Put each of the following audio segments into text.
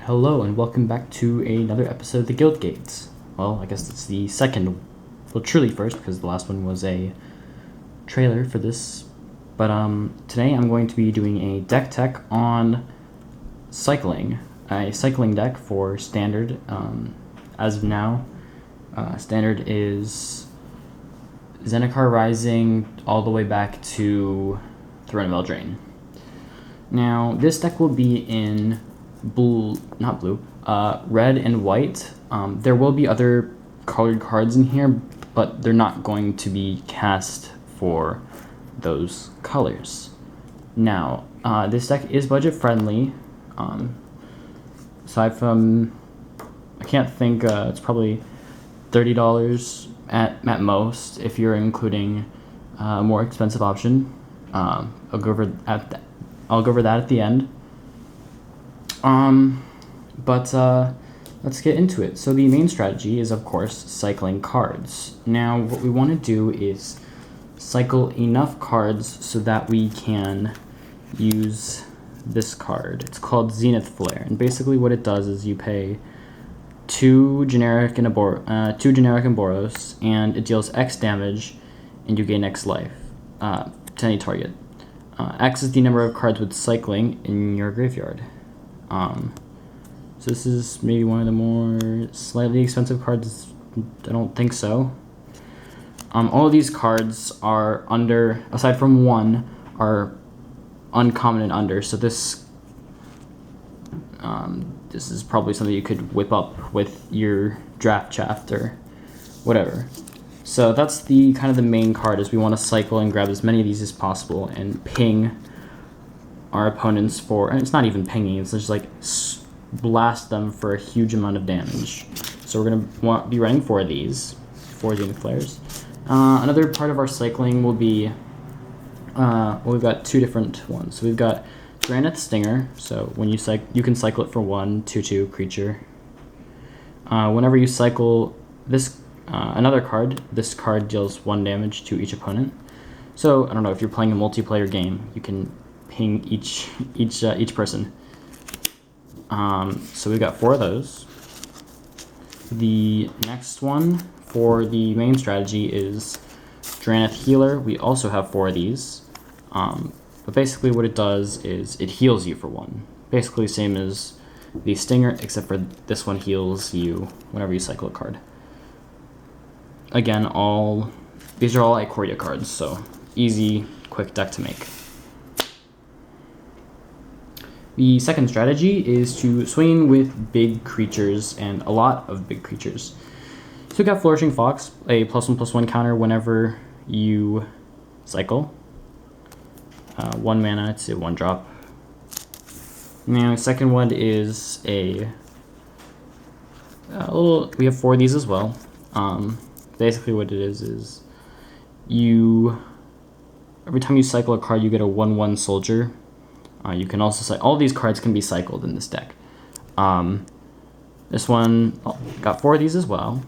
Hello and welcome back to another episode of the Guild Gates. Well, I guess it's the second, well truly first, because the last one was a trailer for this. But today I'm going to be doing a deck tech on cycling. A cycling deck for standard. As of now, standard is Zendikar Rising all the way back to Throne of Eldraine. Now, this deck will be in red and white. There will be other colored cards in here, but they're not going to be cast for those colors. Now, this deck is budget friendly. Aside from, I can't think, it's probably $30 at most if you're including a more expensive option. I'll go over that at the end. But let's get into it. So the main strategy is, of course, cycling cards. Now, what we want to do is cycle enough cards so that we can use this card. It's called Zenith Flare, and basically what it does is you pay two generic and Boros, and it deals X damage, and you gain X life to any target. X is the number of cards with cycling in your graveyard. So this is maybe one of the more slightly expensive cards. I don't think so. All of these cards are under, aside from one, are uncommon and under. So this is probably something you could whip up with your draft chaff or whatever. So that's the kind of the main card, is we want to cycle and grab as many of these as possible and ping our opponents for, and it's not even pinging, it's just like blast them for a huge amount of damage. So we're going to be running four Zenith Flares. Another part of our cycling will be, we've got two different ones. So we've got Granite Stinger, so when you can cycle it for 1/2/2 creature. Whenever you cycle this another card, this card deals 1 damage to each opponent. So I don't know, if you're playing a multiplayer game, you can ping each person. So we've got 4 of those. The next one for the main strategy is Drannith Healer. We also have 4 of these. But basically what it does is it heals you for 1. Basically same as the Stinger, except for this one heals you whenever you cycle a card. Again, these are all Ikoria cards, so easy, quick deck to make. The second strategy is to swing with big creatures, and a lot of big creatures. So we got Flourishing Fox, a +1/+1 counter whenever you cycle. 1 mana, it's a 1-drop. Now, the second one is we have 4 of these as well. Basically what it is every time you cycle a card, you get a 1/1 soldier. You can also all these cards can be cycled in this deck. This one got 4 of these as well.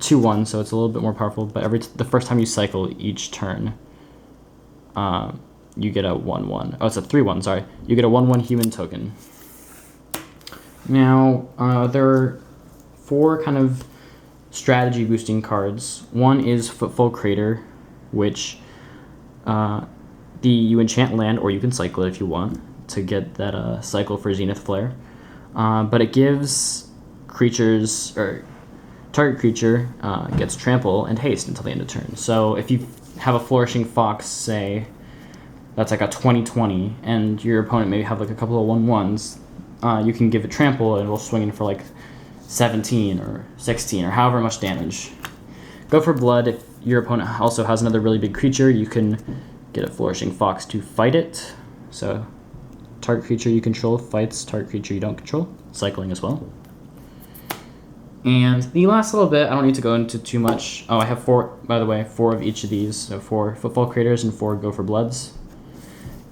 2/1, so it's a little bit more powerful, but the first time you cycle each turn, you get a 1/1. Oh, it's a 3/1, sorry. You get a 1/1 human token. Now, there are 4 kind of strategy boosting cards. One is Footfall Crater, which you enchant land, or you can cycle it if you want to get that cycle for Zenith Flare. But it gives target creature gets trample and haste until the end of turn. So if you have a Flourishing Fox, say, that's like a 20/20, and your opponent maybe have like a couple of 1/1s, you can give it trample and it'll swing in for like 17 or 16 or however much damage. Go for blood. If your opponent also has another really big creature, you can get a Flourishing Fox to fight it. So target creature you control fights target creature you don't control. Cycling as well. And the last little bit, I don't need to go into too much. Oh, I have 4, by the way, 4 of each of these. So 4 Footfall Craters and 4 Go for Bloods.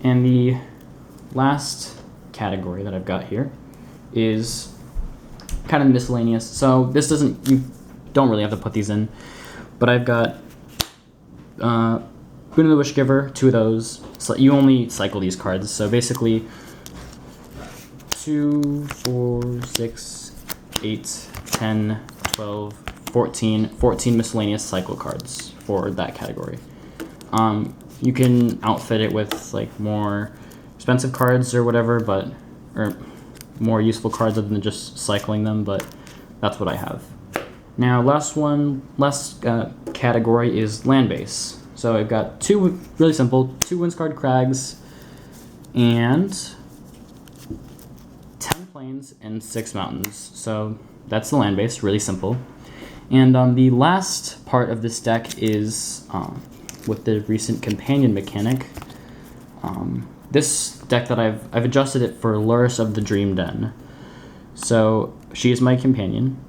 And the last category that I've got here is kind of miscellaneous. So you don't really have to put these in, but I've got Boon of the Wishgiver, 2 of those. So you only cycle these cards. So basically, 2, 4, 6, 8, 10, 12, 14 miscellaneous cycle cards for that category. You can outfit it with like more expensive cards or whatever, or more useful cards other than just cycling them, but that's what I have. Now, last category is land base. So I've got two, really simple, 2 Windscarred Crags and 10 plains and 6 mountains. So that's the land base, really simple. And the last part of this deck is with the recent companion mechanic. This deck that I've adjusted it for Luris of the Dream Den. So she is my companion.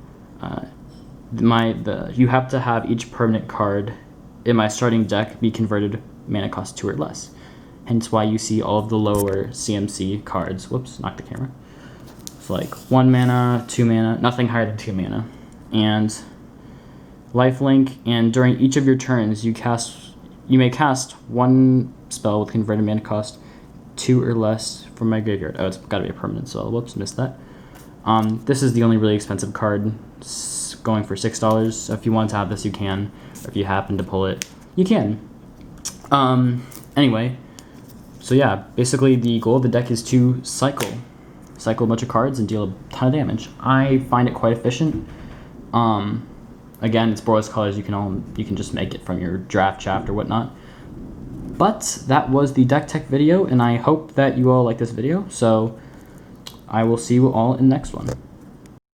You have to have each permanent card in my starting deck be converted mana cost 2 or less. Hence why you see all of the lower CMC cards. Whoops, knocked the camera. It's like 1 mana, 2 mana, nothing higher than 2 mana. And lifelink, and during each of your turns you may cast 1 spell with converted mana cost 2 or less from my graveyard. Oh, it's gotta be a permanent spell. Whoops, missed that. This is the only really expensive card, going for $6. So if you want to have this, you can. Or if you happen to pull it, you can. Anyway, so yeah, basically the goal of the deck is to cycle a bunch of cards and deal a ton of damage. I find it quite efficient. Again, it's Boros colors. You can just make it from your draft shaft or whatnot. But that was the deck tech video, and I hope that you all like this video. So I will see you all in the next one.